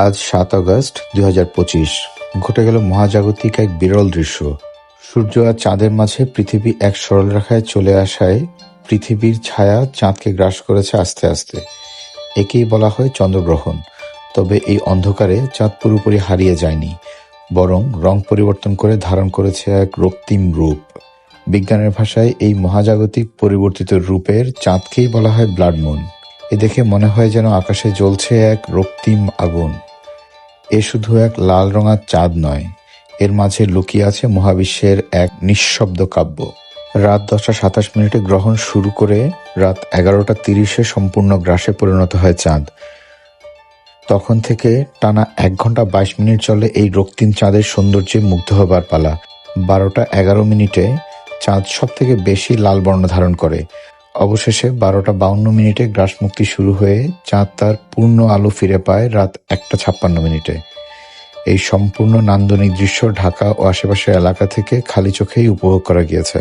আজ ৭ আগস্ট ২০২৫ ঘটে গেল মহাজাগতিক এক বিরল দৃশ্য। সূর্য আর চাঁদের মাঝে পৃথিবী এক সরলরেখায় চলে আসায় পৃথিবীর ছায়া চাঁদকে গ্রাস করেছে আস্তে আস্তে। একেই বলা হয় চন্দ্রগ্রহণ। তবে এই অন্ধকারে চাঁদ পুরোপুরি হারিয়ে যায়নি, বরং রং পরিবর্তন করে ধারণ করেছে এক রক্তিম রূপ। বিজ্ঞানের ভাষায় এই মহাজাগতিক পরিবর্তিত রূপের চাঁদকেই বলা হয় ব্লাড মুন। এ দেখে মনে হয় যেন আকাশে জ্বলছে এক রক্তিম আগুন। এ শুধু এক লাল রঙার চাঁদ নয়, এর মাঝে লুকিয়ে আছে মহাবিশ্বের এক নিঃশব্দ কাব্য। রাত 10টা 27 গ্রহণ শুরু করে রাত 11টা 30 সম্পূর্ণ গ্রাসে পরিণত হয় চাঁদ। তখন থেকে টানা 1 ঘন্টা 22 মিনিট চলে এই রক্তিম চাঁদের সৌন্দর্যে মুগ্ধ হবার পালা। 12টা 11 চাঁদ সব থেকে বেশি লাল বর্ণ ধারণ করে। অবশেষে 12টা 52 গ্রাস মুক্তি শুরু হয়ে চাঁদ তার পূর্ণ আলো ফিরে পায় রাত 1টা 56। এই সম্পূর্ণ নান্দনিক দৃশ্য ঢাকা ও আশেপাশের এলাকা থেকে খালি চোখেই উপভোগ করা গিয়েছে।